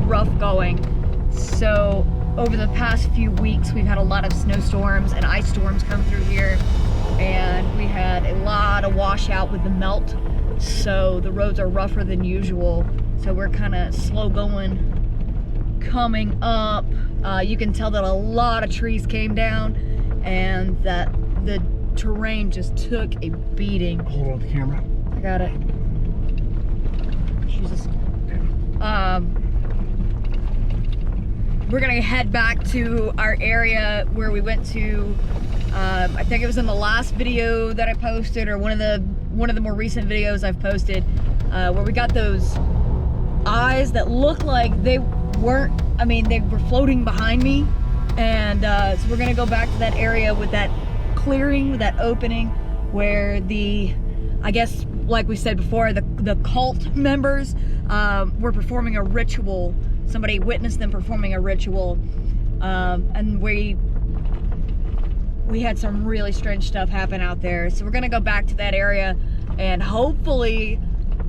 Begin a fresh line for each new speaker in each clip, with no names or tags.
rough going. So over the past few weeks, we've had a lot of snowstorms and ice storms come through here, and we had a lot of washout with the melt. So the roads are rougher than usual. So we're kind of slow going coming up. You can tell that a lot of trees came down and that the terrain just took a beating.
Hold on the camera.
I got it. Jesus. We're gonna head back to our area where we went to. I think it was in the last video that I posted, or one of the more recent videos I've posted, where we got those eyes that looked like they weren't. I mean, they were floating behind me, and so we're gonna go back to that area with that clearing, with that opening, where I guess, like we said before, the cult members were performing a ritual. Somebody witnessed them performing a ritual, and we had some really strange stuff happen out there. So we're gonna go back to that area, and hopefully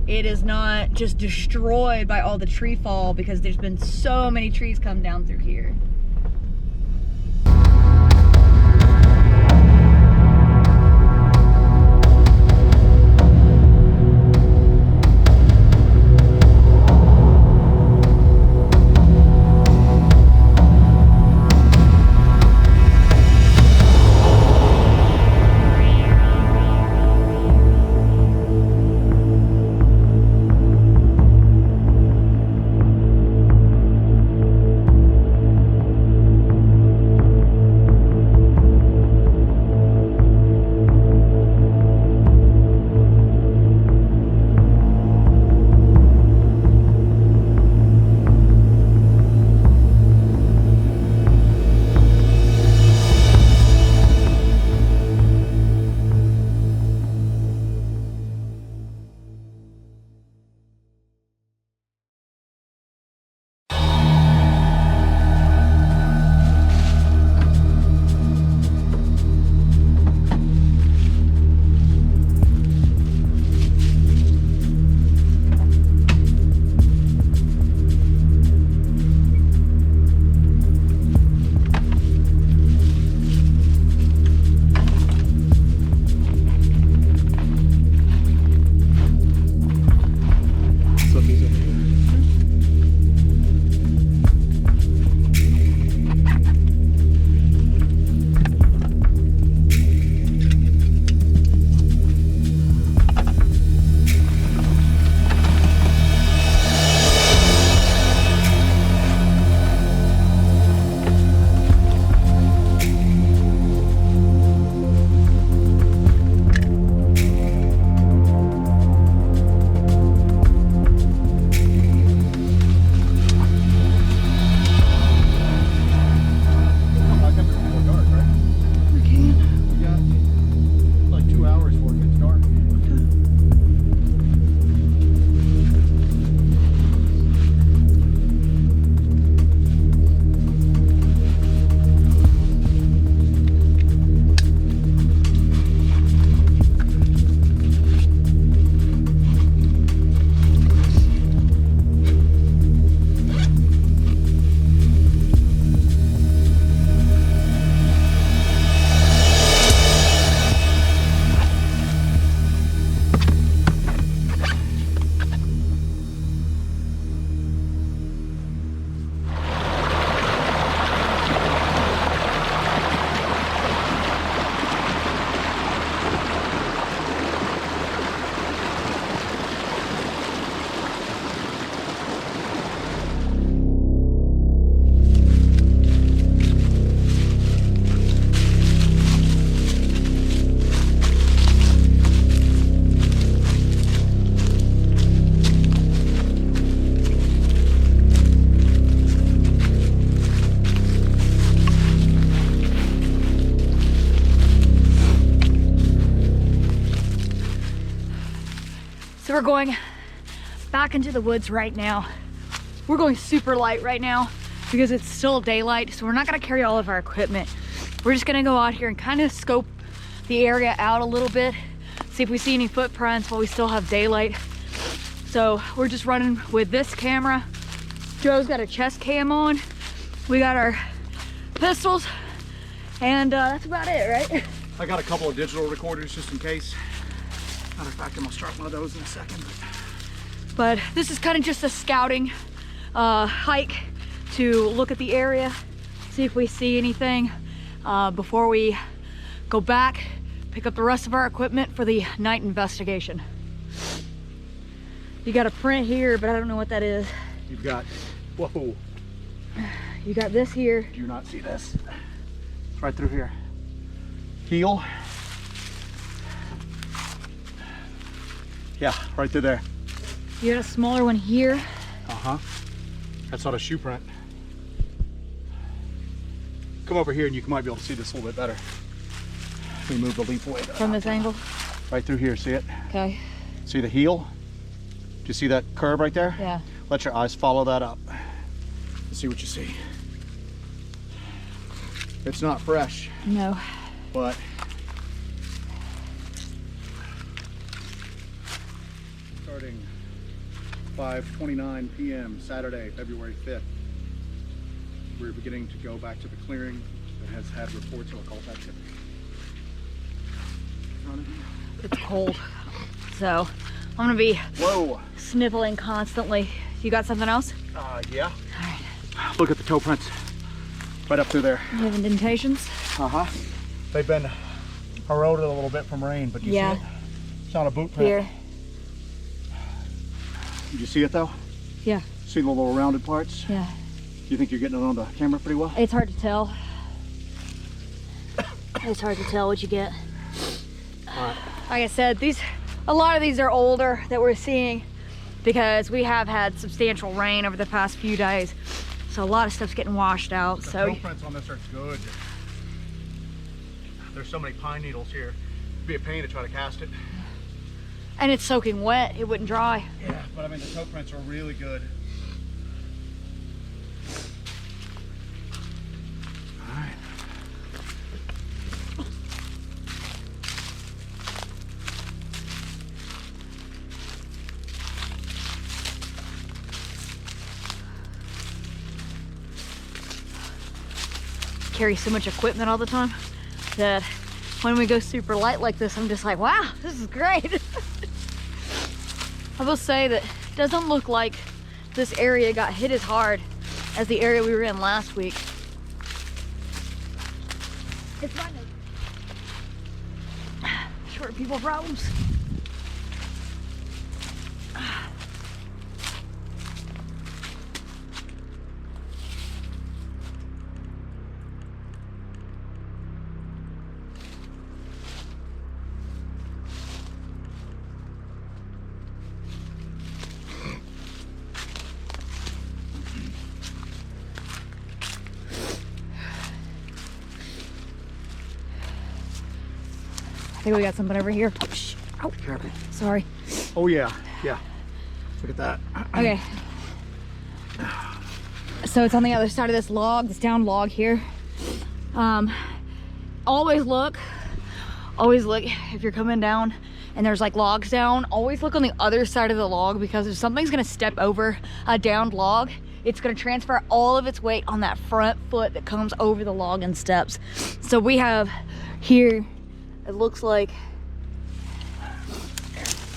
it is not just destroyed by all the tree fall, because there's been so many trees come down through here. we're going back into the woods right now. We're going super light right now because it's still daylight, so we're not gonna carry all of our equipment. We're just gonna go out here and kind of scope the area out a little bit, see if we see any footprints while we still have daylight. So we're just running with this camera Joe's got a chest cam on. We got our pistols, and that's about it, right?
I got a couple of digital recorders just in case. Matter of fact, I'm gonna start one of those in a second.
But this is kind of just a scouting hike to look at the area, see if we see anything before we go back, pick up the rest of our equipment for the night investigation. You got a print here, but I don't know what that is.
You've got, whoa.
You got this here.
Do you not see this? It's right through here. Heel. Yeah, right through there.
You got a smaller one here.
Uh-huh. That's not a shoe print. Come over here and you might be able to see this a little bit better. Let me move the leaf away.
From this angle?
Right through here, see it?
Okay.
See the heel? Do you see that curve right there?
Yeah.
Let your eyes follow that up. See what you see. It's not fresh.
No.
But starting 5:29 p.m. Saturday, February 5th, we're beginning to go back to the clearing that has had reports of occult activity.
It's cold, so I'm gonna be sniffling constantly. You got something else?
Yeah.
All right.
Look at the toe prints right up through there.
You have indentations?
Uh-huh. They've been eroded a little bit from rain, but you see it? It's not a boot print.
Here.
Did you see it though?
Yeah.
See the little rounded parts?
Yeah.
Do you think you're getting it on the camera pretty well?
It's hard to tell. It's hard to tell what you get.
Alright.
Like I said, a lot of these are older that we're seeing because we have had substantial rain over the past few days. So a lot of stuff's getting washed out.
The
toe
prints on this are good. There's so many pine needles here. It'd be a pain to try to cast it.
And it's soaking wet, it wouldn't dry.
Yeah, but I mean the toe prints are really good. All right.
Carry so much equipment all the time that when we go super light like this, I'm just like, wow, this is great. I will say that it doesn't look like this area got hit as hard as the area we were in last week. It's fine. Short people problems. I think we got something over here. Oh,
Careful.
Sorry.
Oh yeah, yeah. Look at that.
Okay. So it's on the other side of this log, this down log here. Always look if you're coming down and there's like logs down, always look on the other side of the log, because if something's gonna step over a downed log, it's gonna transfer all of its weight on that front foot that comes over the log and steps. So we have here, it looks like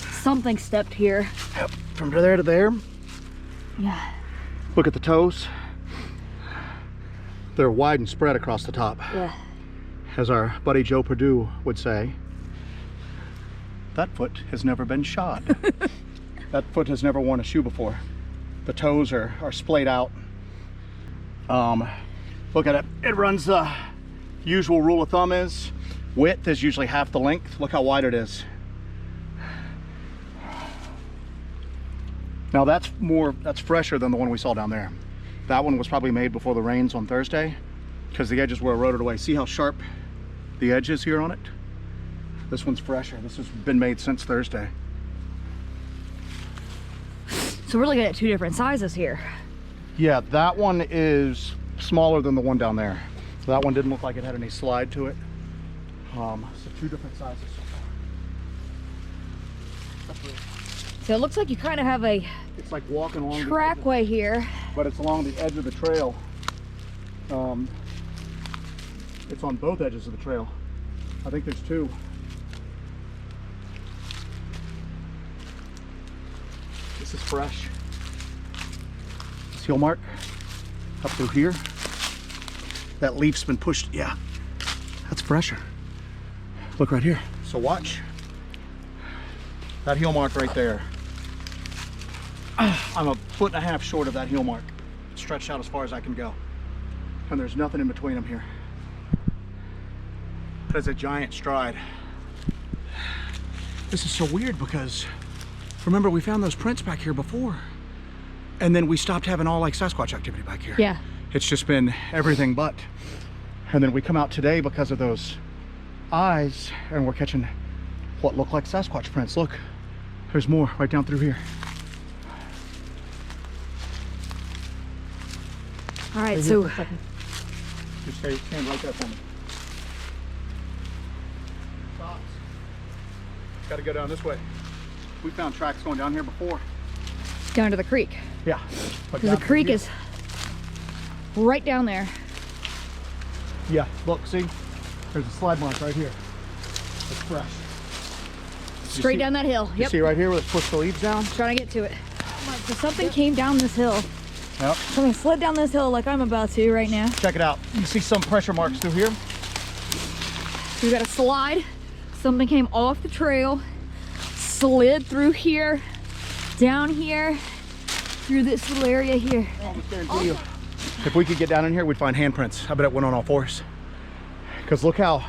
something stepped here.
Yep, from there to there.
Yeah.
Look at the toes. They're wide and spread across the top.
Yeah.
As our buddy Joe Perdue would say, that foot has never been shod. That foot has never worn a shoe before. The toes are splayed out. Look at it. It runs the usual rule of thumb is width is usually half the length. Look how wide it is. Now that's fresher than the one we saw down there. That one was probably made before the rains on Thursday because the edges were eroded away. See how sharp the edge is here on it? This one's fresher. This has been made since Thursday.
So we're looking at two different sizes here.
Yeah, that one is smaller than the one down there. That one didn't look like it had any slide to it. So two different sizes so far.
So it looks like you kind of have a
it's like walking along
trackway here.
but it's along the edge of the trail. It's on both edges of the trail. I think there's two. This is fresh. This heel mark up through here. That leaf's been pushed, yeah. That's fresher. Look right here. So watch. That heel mark right there. I'm 1.5 foot short of that heel mark. Stretched out as far as I can go. And there's nothing in between them here. That's a giant stride. This is so weird because remember we found those prints back here before. And then we stopped having all like Sasquatch activity back here.
Yeah.
It's just been everything but. And then we come out today because of those eyes and we're catching what look like Sasquatch prints. Look, there's more right down through here.
All right, so
just stand right there for me. Stops. Got to go down this way. We found tracks going down here before.
down to the creek.
Yeah.
Because the creek is right down there.
Yeah, look, see? There's a slide mark right here. It's fresh.
Straight down that hill.
You see right here where it's pushed the leaves down?
Trying to get to it. So something came down this hill.
Yep.
Something slid down this hill like I'm about to right now.
Check it out. You see some pressure marks through here?
We got a slide. Something came off the trail, slid through here, down here, through this little area here.
Almost guarantee you, if we could get down in here, we'd find handprints. I bet it went on all fours. Because look how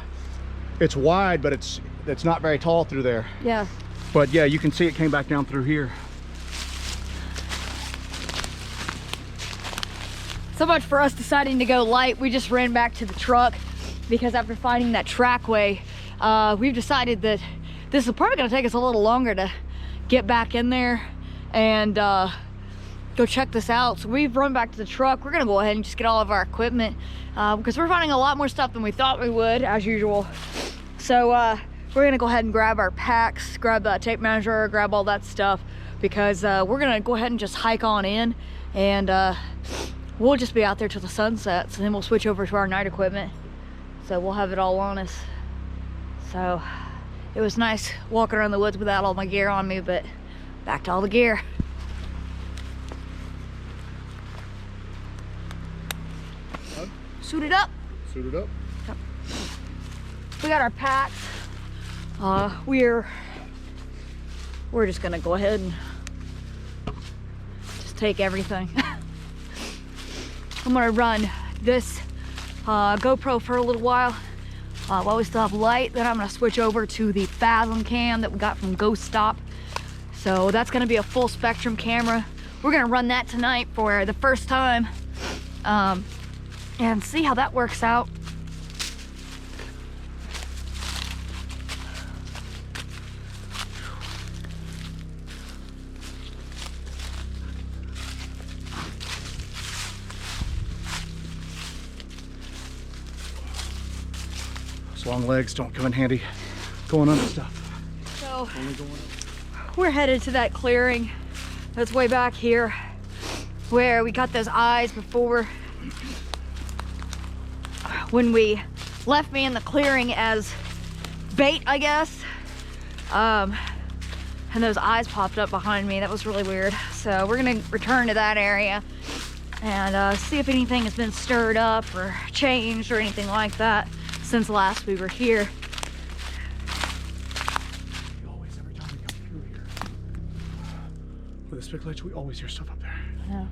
it's wide, but it's not very tall through there.
Yeah.
But yeah, you can see it came back down through here.
So much for us deciding to go light. We just ran back to the truck because after finding that trackway, we've decided that this is probably gonna take us a little longer to get back in there and go check this out. So we've run back to the truck. We're gonna go ahead and just get all of our equipment because we're finding a lot more stuff than we thought we would, as usual. So we're gonna go ahead and grab our packs, grab the tape measure, grab all that stuff because we're gonna go ahead and just hike on in and we'll just be out there till the sun sets and then we'll switch over to our night equipment. So we'll have it all on us. So it was nice walking around the woods without all my gear on me, but back to all the gear. Suited up.
Suited up.
We got our packs. We're just gonna go ahead and just take everything. I'm gonna run this GoPro for a little while we still have light. Then I'm gonna switch over to the Fathom cam that we got from Ghost Stop. So that's gonna be a full spectrum camera. We're gonna run that tonight for the first time and see how that works out.
Those long legs don't come in handy going under stuff.
So we're headed to that clearing that's way back here where we got those eyes before when we left me in the clearing as bait, I guess. And those eyes popped up behind me. That was really weird. So we're gonna return to that area and see if anything has been stirred up or changed or anything like that since last we were here.
Every time we come through here with the spic lights, we always hear stuff up there.
Yeah.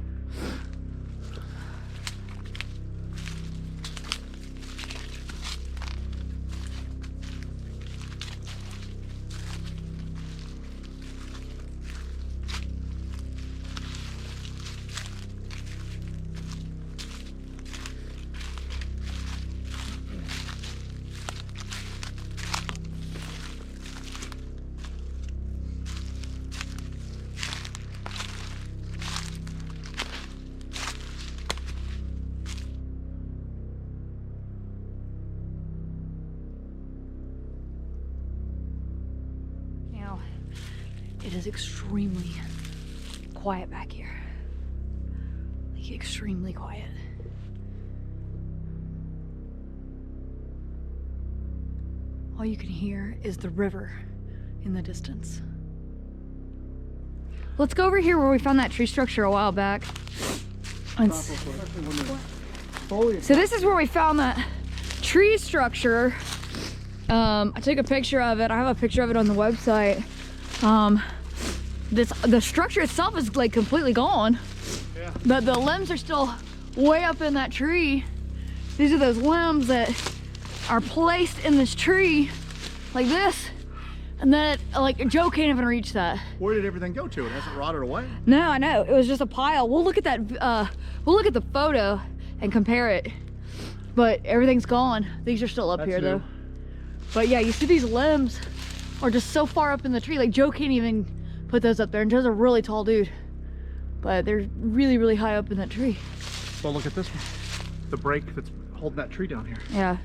It is extremely quiet back here. Like extremely quiet. All you can hear is the river in the distance. Let's go over here where we found that tree structure a while back. So this is where we found that tree structure. I took a picture of it. I have a picture of it on the website. The structure itself is like completely gone, yeah, but the limbs are still way up in that tree. These are those limbs that are placed in this tree like this, and then like Joe can't even reach that.
Where did everything go to? It hasn't rotted away?
No, I know. It was just a pile. We'll look at that. We'll look at the photo and compare it. But everything's gone. These are still up here though. But yeah, you see these limbs are just so far up in the tree. Like Joe can't even put those up there, and Joe's a really tall dude. But they're really, really high up in that tree.
Well, look at this one. The break that's holding that tree down here.
Yeah.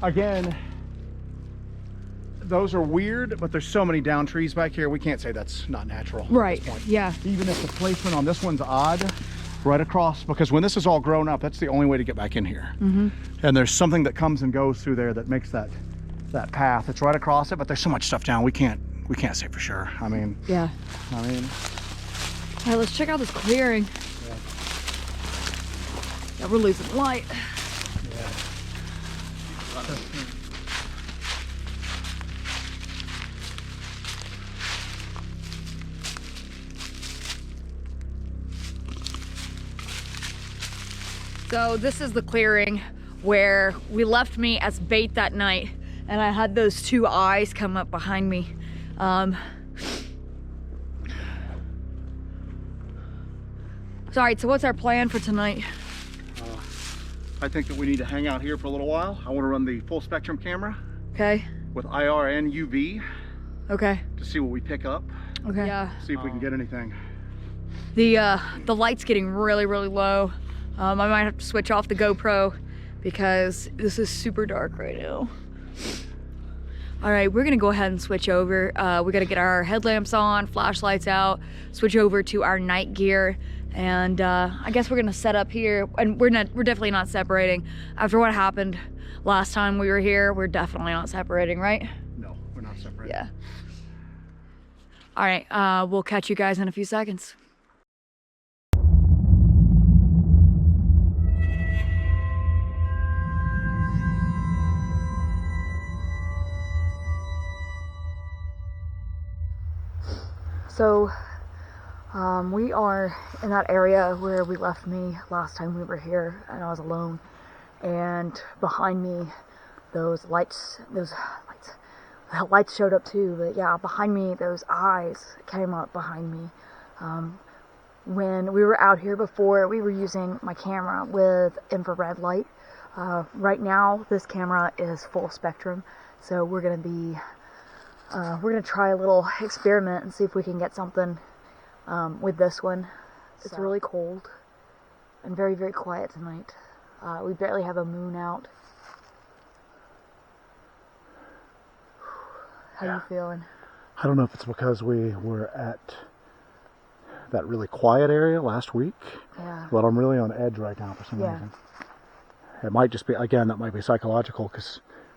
Again, those are weird, but there's so many down trees back here, we can't say that's not natural.
Right,
at this point.
Yeah.
Even if the placement on this one's odd, right across, because when this is all grown up, that's the only way to get back in here. Mm-hmm. And there's something that comes and goes through there that makes that path. It's right across it, but there's so much stuff down, we can't say for sure. I mean,
yeah.
I mean,
all right, let's check out this clearing. Yeah, we're losing light.
Yeah.
So this is the clearing where we left me as bait that night, and I had those two eyes come up behind me. Sorry, so what's our plan for tonight?
I think that we need to hang out here for a little while. I want to run the full spectrum camera.
Okay.
With IR and UV.
Okay.
To see what we pick up.
Okay. Yeah.
See if we can get anything.
The light's getting really, really low. I might have to switch off the GoPro because this is super dark right now. All right, we're gonna go ahead and switch over. We gotta get our headlamps on, flashlights out, switch over to our night gear, and I guess we're gonna set up here. And we're definitely not separating. After what happened last time we were here, we're definitely not separating, right?
No, we're not separating.
Yeah. All right, we'll catch you guys in a few seconds. So we are in that area where we left me last time we were here, and I was alone. And behind me, the lights showed up too. But yeah, behind me, those eyes came up behind me. When we were out here before, we were using my camera with infrared light. Right now, this camera is full spectrum, so we're gonna try a little experiment and see if we can get something with this one. It's really cold and very, very quiet tonight. We barely have a moon out. How you feeling?
I don't know if it's because we were at that really quiet area last week, but I'm really on edge right now for some reason. It might just be, again, that might be psychological,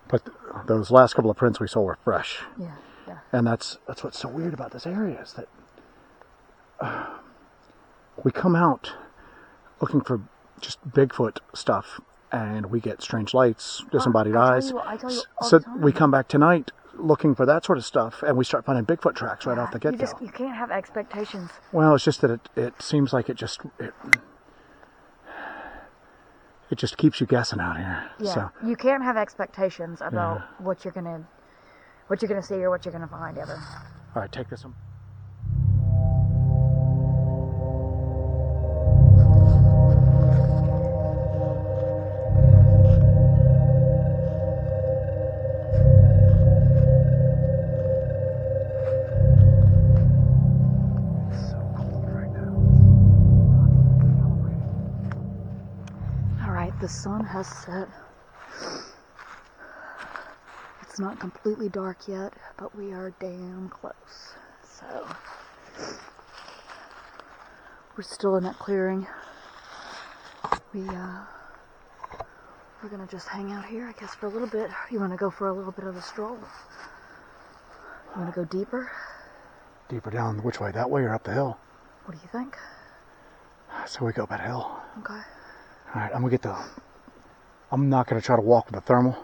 but those last couple of prints we saw were fresh.
Yeah.
And that's what's so weird about this area, is that we come out looking for just Bigfoot stuff, and we get strange lights, disembodied eyes. So we come back tonight looking for that sort of stuff, and we start finding Bigfoot tracks right off the get-go.
You can't have expectations.
Well, it's just that it seems like it just keeps you guessing out here.
Yeah,
so,
you can't have expectations about what you're gonna see or what you're gonna find ever.
All right, take this one. The sun has set. It's not completely dark yet, but we are damn close. So we're still in that clearing.
We're gonna just hang out here, I guess, for a little bit. You wanna go for a little bit of a stroll? You wanna go deeper?
Deeper down, which way? That way or up the hill?
What do you think?
So we go up that hill.
Okay.
Alright, I'm not gonna try to walk with the thermal.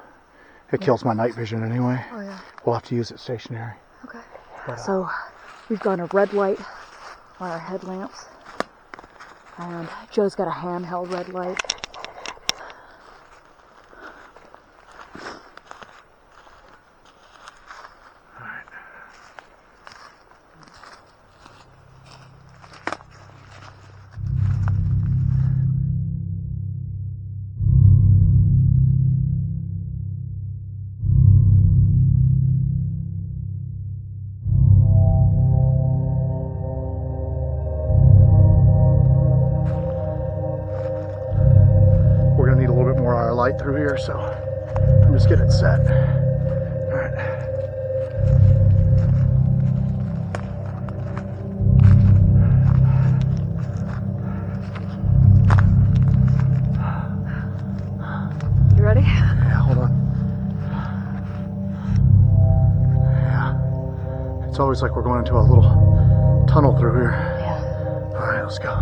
It kills my night vision anyway.
Oh yeah.
We'll have to use it stationary.
Okay.
But,
so we've got a red light on our headlamps. And Joe's got a handheld red light.
Light through here, so I'm just getting it set. All right.
You ready?
Yeah, hold on. Yeah. It's always like we're going into a little tunnel through here.
Yeah.
All right, let's go.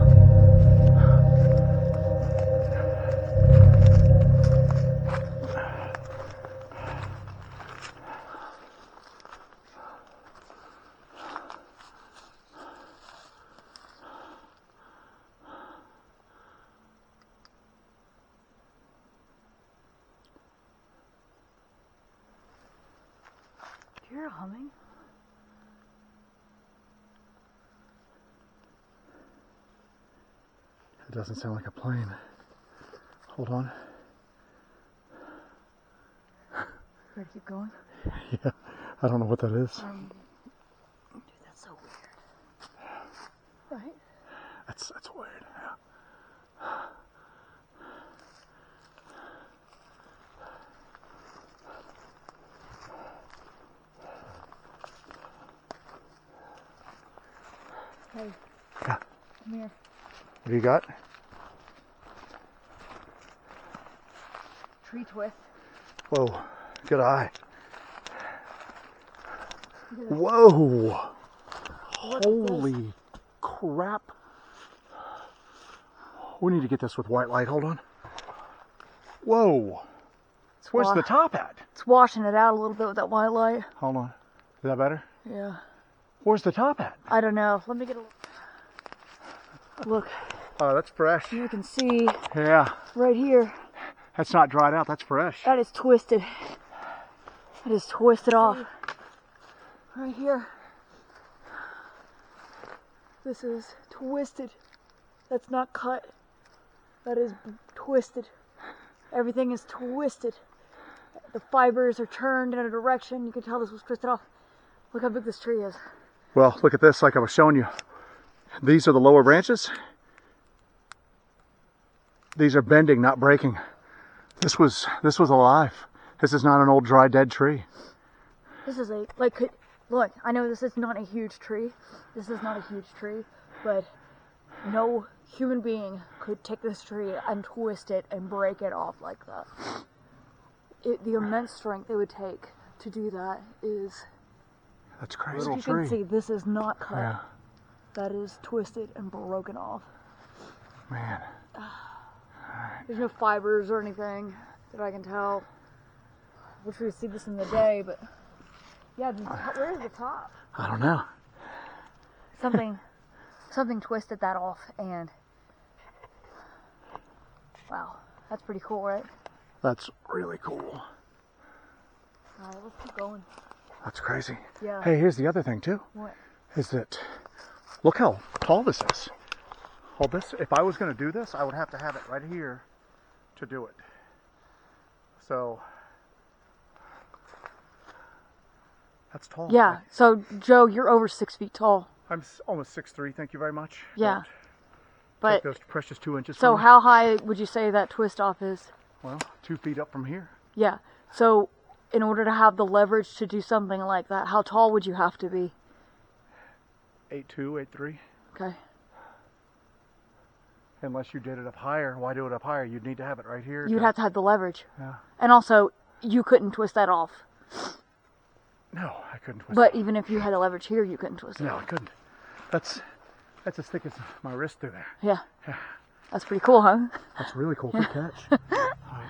Do you hear humming?
It doesn't sound like a plane. Hold on.
Ready to keep going?
Yeah, I don't know what that is.
Dude, that's so weird. Right?
That's weird. Yeah.
Hey.
Yeah.
Come here.
What do you got?
Tree twist.
Whoa, good eye. Whoa! Holy crap. We need to get this with white light. Hold on. Whoa! Where's the top at?
It's washing it out a little bit with that white light.
Hold on. Is that better?
Yeah.
Where's the top at?
I don't know. Let me get a look.
Oh, that's fresh.
You can see
Yeah.
right here.
That's not dried out. That's fresh.
That is twisted. That is twisted off. Right here. This is twisted. That's not cut. That is twisted. Everything is twisted. The fibers are turned in a direction. You can tell this was twisted off. Look how big this tree is.
Well, look at this, like I was showing you. These are the lower branches. These are bending, not breaking. This was alive. This is not an old dry dead tree.
This is a, like, look, I know this is not a huge tree. This is not a huge tree, but no human being could take this tree and twist it and break it off like that. The immense strength it would take to do that is...
That's crazy.
You can see this is not cut.
Yeah.
That is twisted and broken off.
Man.
There's no fibers or anything that I can tell. Wish we would see this in the day, but yeah, where's the top?
I don't know.
Something twisted that off, and wow, that's pretty cool, right?
That's really cool.
All right, let's keep going.
That's crazy.
Yeah.
Hey, here's the other thing too.
What?
Is that, look how tall this is. Hold this. If I was going to do this, I would have to have it right here to do it. So, that's tall.
Yeah, so Joe, you're over 6 feet tall.
I'm almost 6'3", thank you very much.
Yeah.
Take
But,
those precious 2 inches
so
from me.
how high would you say that twist off is?
Well, 2 feet up from here.
Yeah, so in order to have the leverage to do something like that, how tall would you have to be?
8'2", 8'3".
Okay.
Unless you did it up higher. Why do it up higher? You'd need to have it right here.
You'd have to have the leverage.
Yeah.
And also, you couldn't twist that off.
No, I couldn't twist
But
it.
even if you had the leverage here, you couldn't twist it.
No, I couldn't. That's as thick as my wrist through there.
Yeah.
Yeah.
That's pretty cool, huh?
That's really cool. Good catch. All right.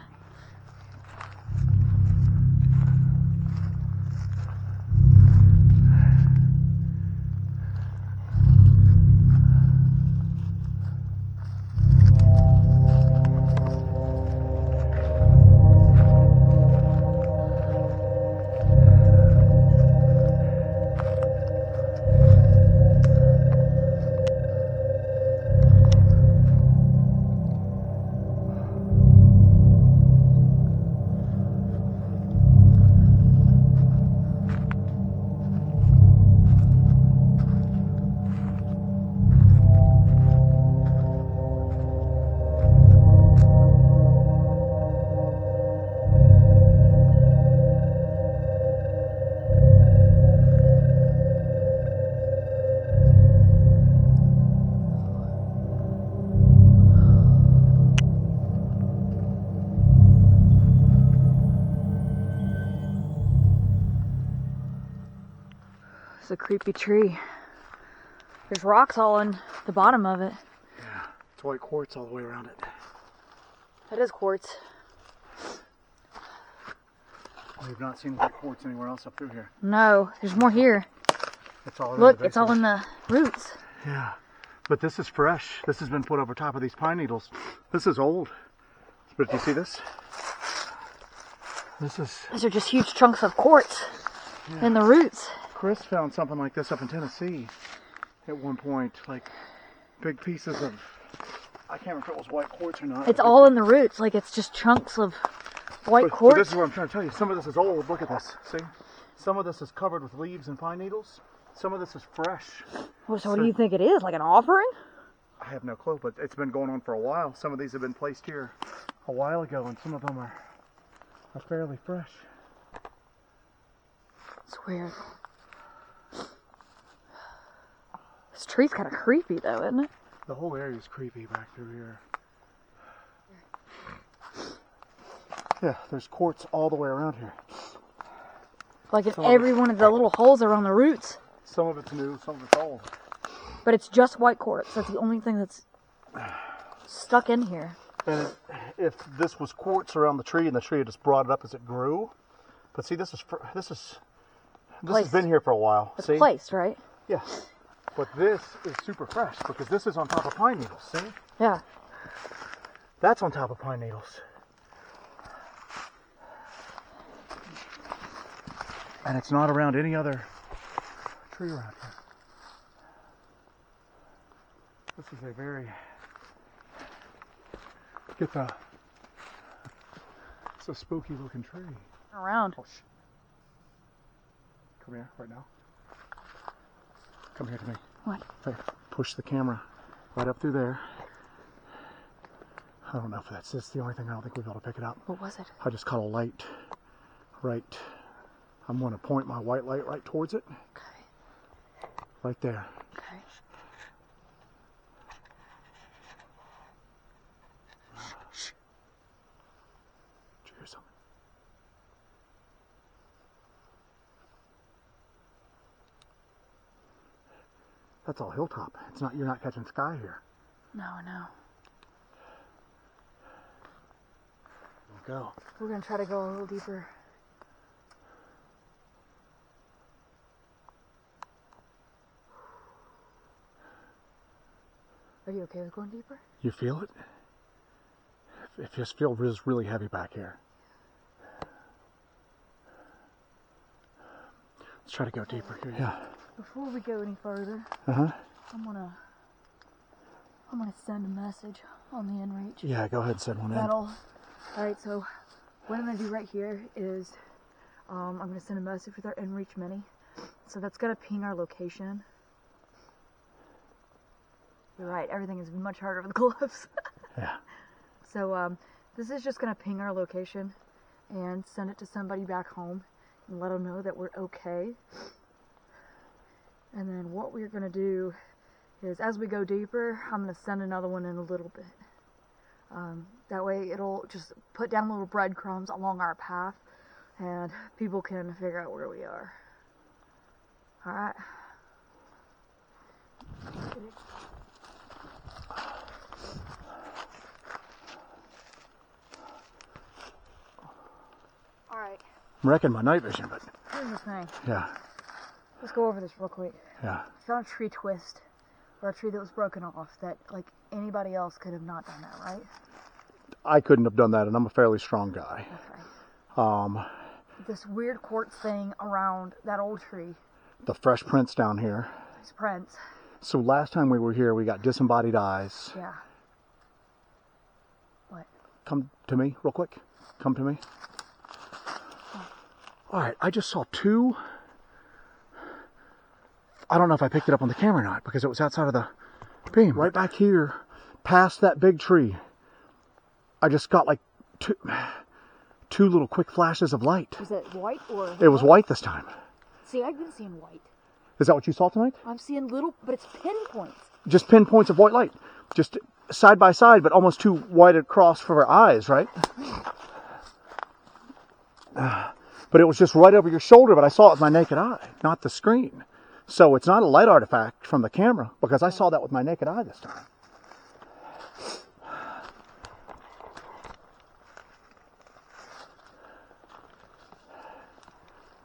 It's a creepy tree. There's rocks all in the bottom of it.
Yeah, it's white quartz all the way around it.
That is quartz.
We've not seen white quartz anywhere else up through here.
No, there's more here.
It's all
Look, it's all in the roots.
Yeah, but this is fresh. This has been put over top of these pine needles. This is old. But do you see this?
These are just huge chunks of quartz in the roots.
Chris found something like this up in Tennessee at one point, like big pieces of, I can't remember if it was white quartz or not.
It's all in the roots, like it's just chunks of white
But
quartz.
this is what I'm trying to tell you. Some of this is old. Look at this. See? Some of this is covered with leaves and pine needles. Some of this is fresh.
Well, so what do you think it is? Like an offering?
I have no clue, but it's been going on for a while. Some of these have been placed here a while ago, and some of them are fairly fresh.
It's weird. This tree's kind of creepy, though, isn't it?
The whole area is creepy back through here. Yeah, there's quartz all the way around here.
Like in every one of the little holes around the roots.
Some of it's new, some of it's old.
But it's just white quartz. That's the only thing that's stuck in here.
And if this was quartz around the tree and the tree had just brought it up as it grew, but see, this has been here for a while.
It's
see?
placed, right?
Yeah. But this is super fresh because this is on top of pine needles. See?
Yeah.
That's on top of pine needles. And it's not around any other tree around here. This is a very, it's a spooky looking tree.
Around.
Oh, come here right now. Come here to me.
What?
Hey, push the camera right up through there. I don't know if that's the only thing. I don't think we'll be able to pick it up.
What was it?
I just caught a light right. I'm going to point my white light right towards it.
Okay.
Right there.
Okay.
Shh. Did you hear something? That's all hilltop. It's not. You're not catching sky here.
No, I know.
We'll go.
We're going to try to go a little deeper. Are you okay with going deeper?
You feel it? It just feels really heavy back here. Let's try to go deeper here. Yeah.
Before we go any further,
Uh-huh.
I'm gonna send a message on the inReach.
Yeah, go ahead and send one in.
Alright, so what I'm gonna do right here is I'm gonna send a message with our inReach Mini. So that's gonna ping our location. You're right, everything is much harder with gloves.
Yeah.
So this is just gonna ping our location and send it to somebody back home and let them know that we're okay. And then what we're gonna do is as we go deeper, I'm going to send another one in a little bit. That way it'll just put down little breadcrumbs along our path and people can figure out where we are. Alright. Alright.
I'm wrecking my night vision, but...
Here's the thing.
Yeah.
Let's go over this real quick.
Yeah.
I found a tree twist, or a tree that was broken off, that, like, anybody else could have not done that, right?
I couldn't have done that, and I'm a fairly strong guy.
Okay. This weird quartz thing around that old tree.
The fresh prints down here.
These prints.
So last time we were here, we got disembodied eyes.
Yeah. What?
Come to me real quick. Come to me. All right, I just saw two. I don't know if I picked it up on the camera or not because it was outside of the beam. Right back here, past that big tree, I just got like two little quick flashes of light.
Was it white or?
It was white this time.
See, I've been seeing white.
Is that what you saw tonight?
I'm seeing little, but it's pinpoints.
Just pinpoints of white light. Just side by side, but almost too wide across for our eyes, right? But it was just right over your shoulder, but I saw it with my naked eye, not the screen. So it's not a light artifact from the camera because I saw that with my naked eye this time.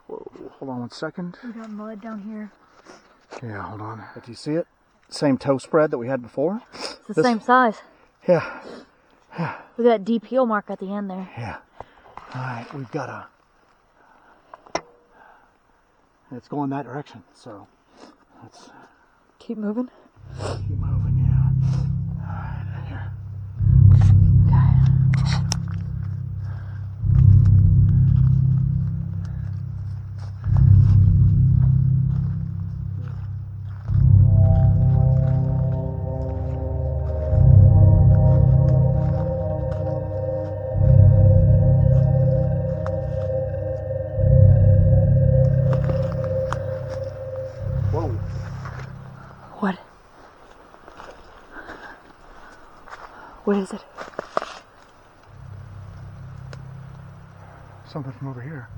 Whoa, hold on one second.
We got mud down here.
Yeah, hold on. But do you see it? Same toe spread that we had before.
It's the same size.
Yeah.
Look at that deep heel mark at the end there.
Yeah. All right, we've got a... It's going that direction, so let's...
Keep moving?
Keep moving, yeah. All right, here.
What is it?
Something from over here.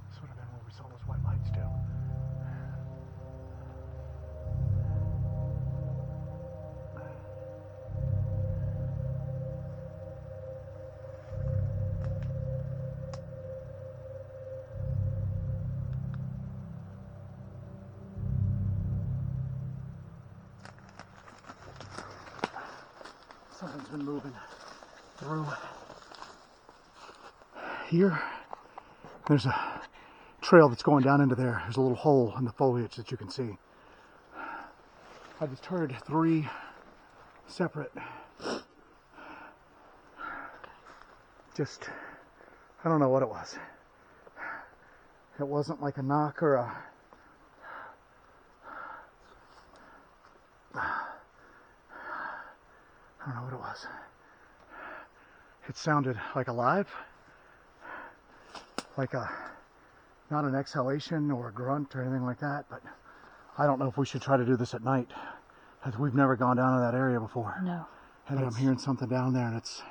This would have been where we saw those white lights too. Something's been moving through here. There's a trail that's going down into there. There's a little hole in the foliage that you can see. I just heard 3 separate, I don't know what it was. It wasn't like a knock or a... I don't know what it was. It sounded like alive, like not an exhalation or a grunt or anything like that, but I don't know if we should try to do this at night. We've never gone down to that area before.
No.
And I'm hearing something down there and it's,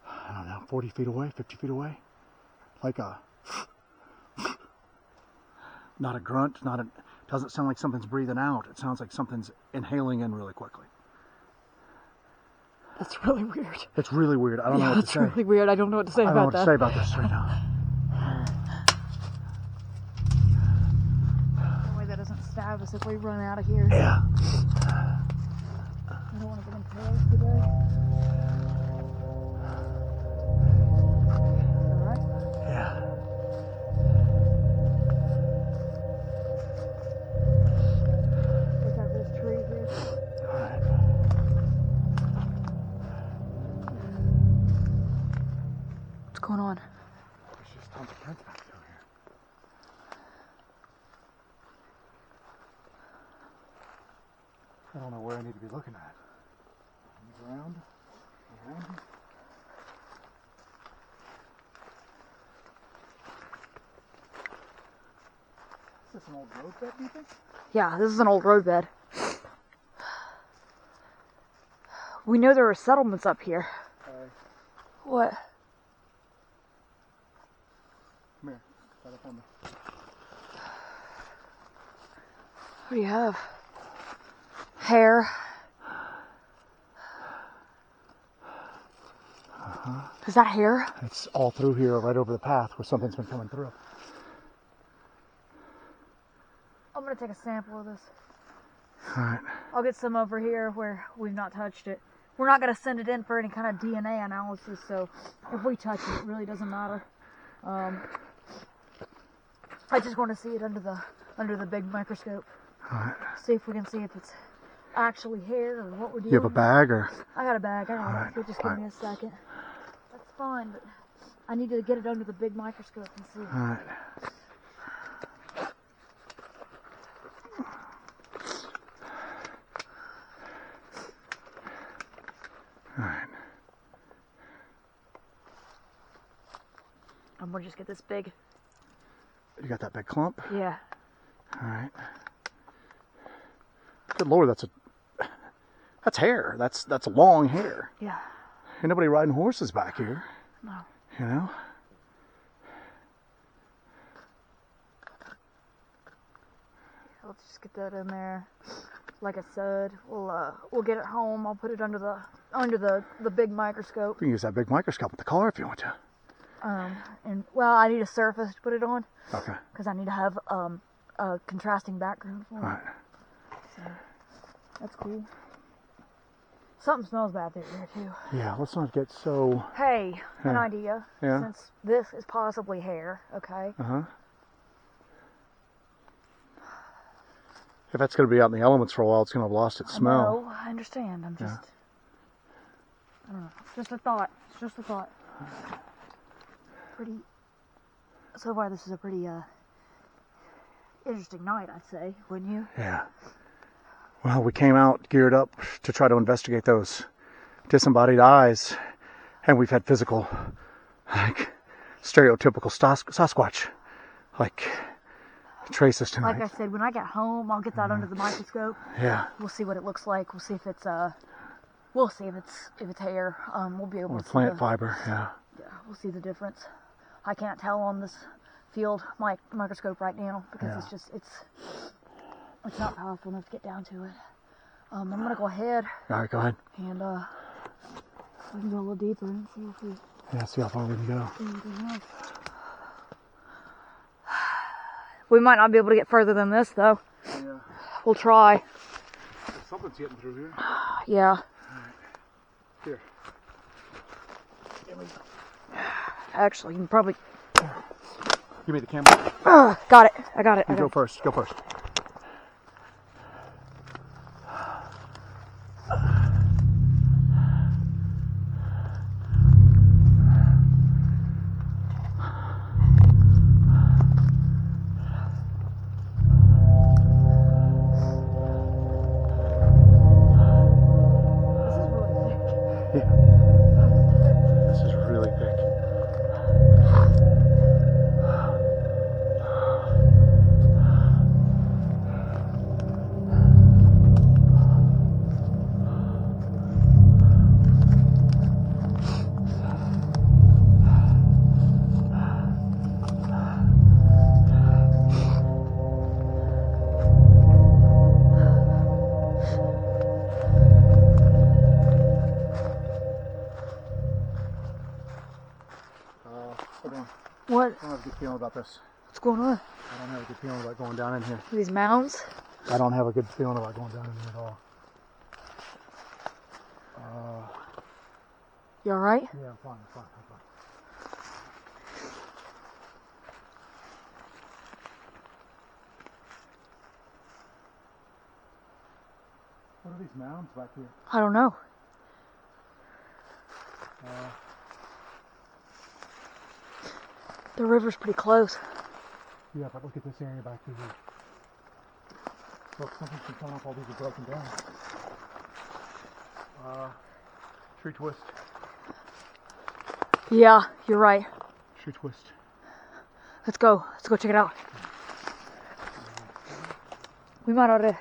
I don't know, 40 feet away, 50 feet away. Like a, not a grunt, doesn't sound like something's breathing out. It sounds like something's inhaling in really quickly.
That's really weird.
It's really weird. I don't know what to say.
That's really weird. I don't know what to say about that.
I don't know what to say about this right now.
That way that doesn't stab us if we run out of here.
Yeah.
I don't want to get impaled today. Alright?
Yeah.
Look at this tree here.
Alright.
What's going on?
There's just tons of prints back through here. I don't know where I need to be looking at. Around. this an old road bed, do you think?
Yeah, this is an old roadbed. We know there are settlements up here. What?
Come here. Right up on me.
What do you have? Hair. Is that hair?
It's all through here, right over the path where something's been coming through.
I'm gonna take a sample of this.
Alright.
I'll get some over here where we've not touched it. We're not gonna send it in for any kind of DNA analysis, so if we touch it, it really doesn't matter. I just want to see it under the big microscope.
Alright.
See if we can see if it's actually hair or what we're doing.
You have a bag or?
I got a bag. I got
Alright.
it. Just give me a second. That's fine, but I need to get it under the big microscope and see.
Alright. Alright.
I'm gonna just get this big.
You got that big clump?
Yeah.
Alright. Good Lord, that's hair. That's long hair.
Yeah.
Ain't nobody riding horses back here.
No.
You know?
Let's just get that in there. Like I said, we'll get it home. I'll put it under the big microscope.
You can use that big microscope with the car if you want to.
And well, I need a surface to put it on.
Okay.
Because I need to have a contrasting background for it.
Alright.
So that's cool. Something smells bad there too.
Yeah, let's not get so...
Hey, an
Yeah.
idea.
Yeah.
Since this is possibly hair, okay?
Uh-huh. If that's going to be out in the elements for a while, it's going to have lost its smell.
No, I understand. I'm just... I don't know. It's just a thought. It's just a thought. Pretty... So far, this is a pretty, interesting night, I'd say, wouldn't you?
Yeah. Well, we came out geared up to try to investigate those disembodied eyes, and we've had physical, like, stereotypical Sasquatch, like, traces tonight.
Like I said, when I get home, I'll get that under the microscope.
Yeah.
We'll see what it looks like. We'll see if it's we'll see if it's hair. We'll be able
Or
to see
plant fiber, yeah.
Yeah, we'll see the difference. I can't tell on this field microscope right now because
Yeah.
it's just it's not powerful enough to get down to it. I'm gonna go ahead
All right, go ahead.
and we can go a little deeper and see if we
Yeah, see how far we can go.
see anything else. We might not be able to get further than this though.
Yeah.
We'll try.
Something's getting through here.
Yeah.
Here.
Actually, you can probably.
Give me the camera.
Got it. I got it.
You go first. Go first. This is really thick.
What?
I don't have a good feeling about this.
What's going on?
I don't have a good feeling about going down in here.
These mounds?
I don't have a good feeling about going down in here at all.
You alright?
Yeah, I'm fine, I'm fine, I'm fine. What are these mounds back here?
I don't know. The river's pretty close.
Yeah, but look at this area back here. Look, something's been coming up, all these are broken down. Tree twist.
Yeah, you're right.
Tree twist.
Let's go. Let's go check it out. We might ought to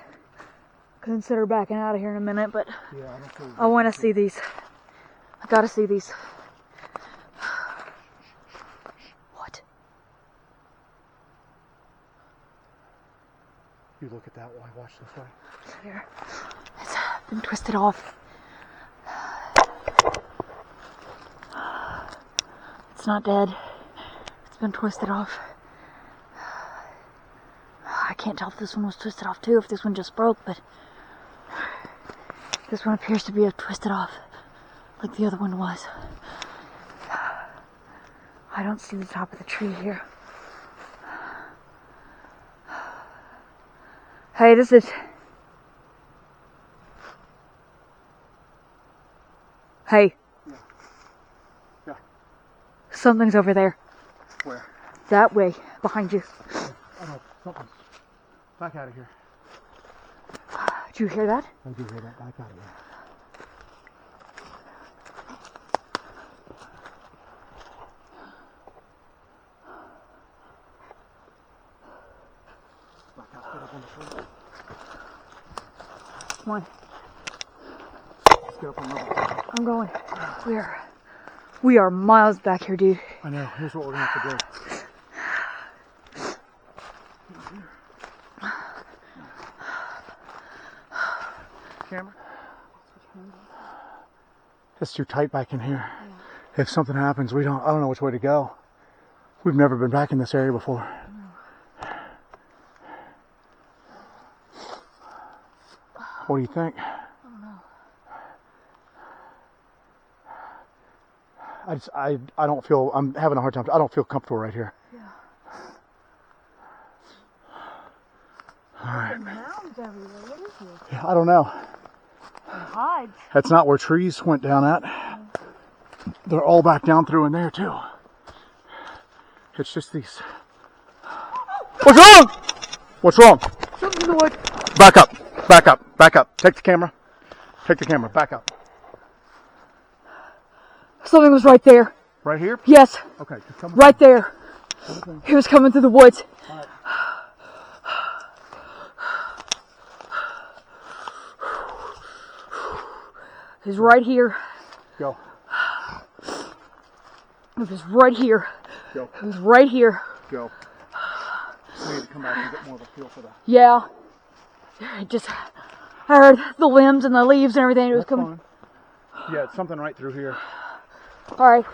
consider backing out of here in a minute, but
Yeah, I don't feel
I want to see these. I gotta see these. What?
You look at that while I watch this way.
Here. It's been twisted off. It's not dead. It's been twisted off. I can't tell if this one was twisted off too, if this one just broke, but this one appears to be twisted off like the other one was. I don't see the top of the tree here. Hey, this is... Hey.
Yeah.
Something's over there.
Where?
That way, behind you.
Oh no, something's back out of here.
Did you hear that?
I do hear that. Back out of here. Back out, get up on the tree.
Come on.
Let's get up on the level.
I'm going. We are miles back here, dude.
I know. Here's what we're gonna have to do. Camera. It's too tight back in here. Yeah. If something happens, I don't know which way to go. We've never been back in this area before. What do you think?
I don't know.
I don't feel, I'm having a hard time. I don't feel comfortable right here.
Yeah.
All right.
Mounds everywhere. What is this?
Yeah, I don't know.
And hides.
That's not where trees went down at. They're all back down through in there too. It's just these. What's wrong? What's wrong?
Something in the wood.
Back up. Back up. Back up. Take the camera. Take the camera. Back up.
Something was right there.
Right here?
Yes.
Okay. Just come
Right there.
Okay.
He was coming through the woods.
All right.
He's right here.
Go.
It was right here.
Go.
It was right here.
Go. We need to come back and get more of a feel for that.
Yeah. It just, I heard the limbs and the leaves and everything. It was
That's
coming.
fine. Yeah, it's something right through here.
All right,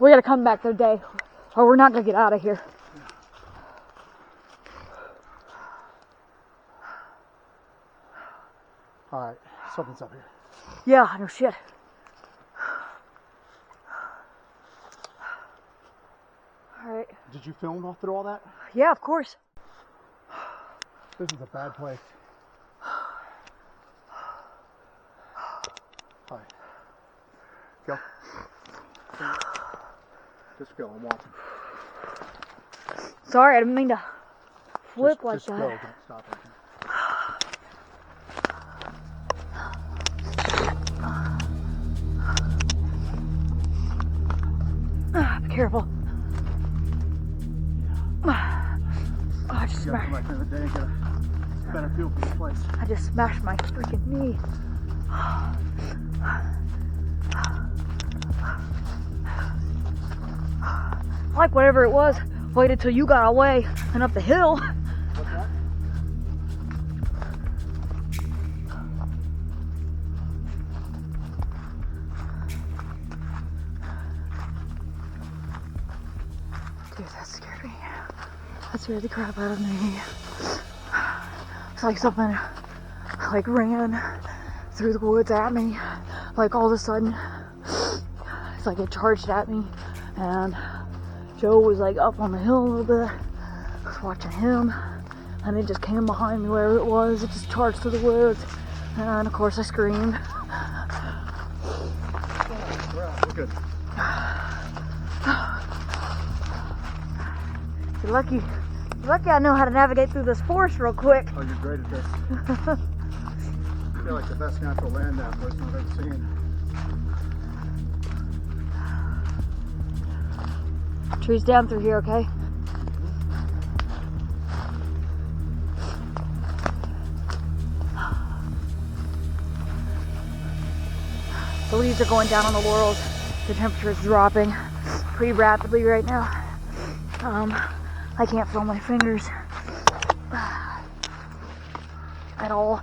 we gotta come back today, or we're not gonna get out of here.
All right, something's up here.
Yeah, no shit. All right.
Did you film off through all that?
Yeah, of course.
This is a bad place. All right. Go. Just go. I'm watching.
Sorry, I didn't mean to flip like
just
that.
Go. Don't stop right here.
Be careful. I just
You gotta
smashed.
come back another day and get a better feel for this place.
I just smashed my freaking knee. Like whatever it was, waited till you got away and up the hill.
What's that?
Dude, that scared me. That scared the crap out of me. It's like something like ran through the woods at me. Like all of a sudden, it's like it charged at me. And Joe was like up on the hill a little bit. I was watching him. And it just came behind me wherever it was. It just charged through the woods. And of course I screamed.
We're good.
You're lucky. You're lucky I know how to navigate through this forest real quick.
Oh, you're great at this. I feel like the best natural land that person I've ever seen.
Trees down through here, okay? The leaves are going down on the laurels. The temperature is dropping pretty rapidly right now. I can't feel my fingers at all.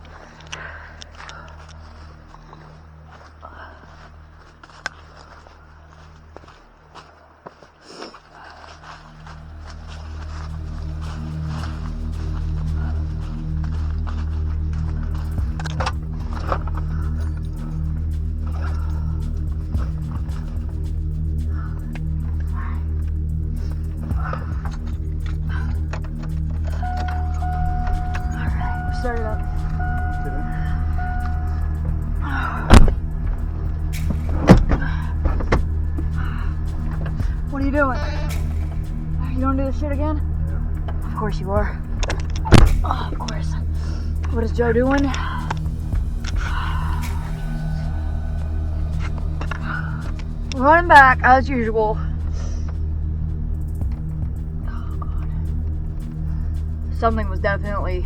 Start it up. What are you doing? You don't do this shit again? Yeah. Of course you are. Oh, of course. What is Joe doing? Running back as usual. Oh, God. Something was definitely...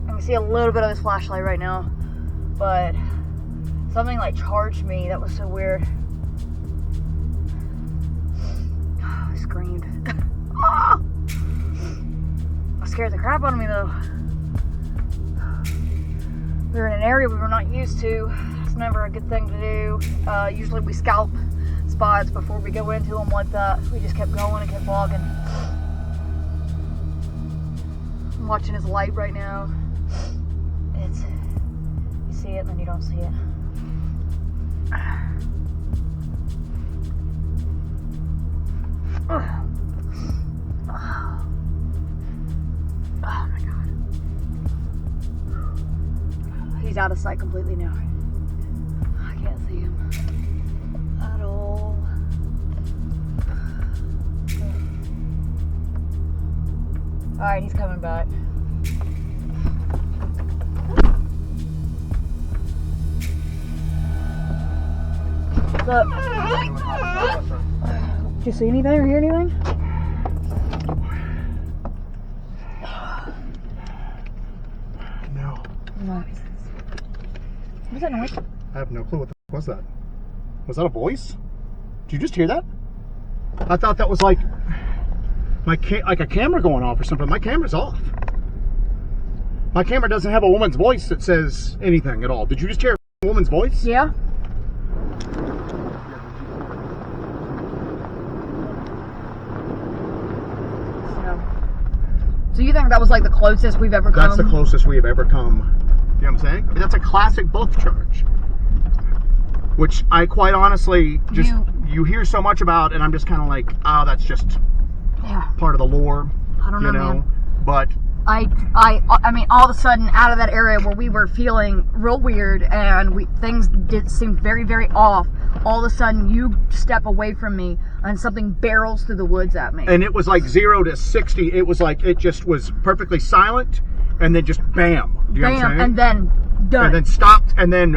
I can see a little bit of this flashlight right now, but something like charged me. That was so weird. I screamed. Ah! It scared the crap out of me though. We were in an area we were not used to. It's never a good thing to do. Usually we scalp spots before we go into them like that. We just kept going and kept walking. I'm watching his light right now. It's, you see it and then you don't see it. Oh my God. He's out of sight completely now. I can't see him at all. Alright, he's coming back. Look. Did you see anything or hear anything?
No.
No. What was that noise?
I have no clue. What the fuck was that? Was that a voice? Did you just hear that? I thought that was like like a camera going off or something. My camera's off. My camera doesn't have a woman's voice that says anything at all. Did you just hear a woman's voice?
Yeah. So you think that was like the closest we've ever come?
That's the closest we have ever come. You know what I'm saying? I mean, that's a classic bluff charge. Which I quite honestly just, you hear so much about, and I'm just kind of like, oh, that's just part of the lore.
I don't know, man.
But
I mean, all of a sudden, out of that area where we were feeling real weird and things did seem very, very off, all of a sudden you step away from me and something barrels through the woods at me.
And it was like 0 to 60. It was like, it just was perfectly silent, and then just bam. Do you know what I'm saying?
And then done.
And then stopped, and then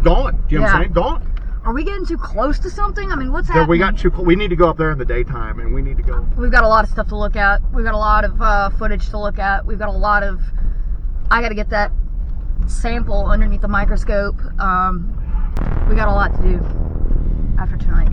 gone. Do you know what I'm saying? Gone.
Are we getting too close to something? I mean, what's happening?
We need to go up there in the daytime, and we need to go.
We've got a lot of stuff to look at. We've got a lot of footage to look at. We've got a lot of... I got to get that sample underneath the microscope. We got a lot to do after tonight.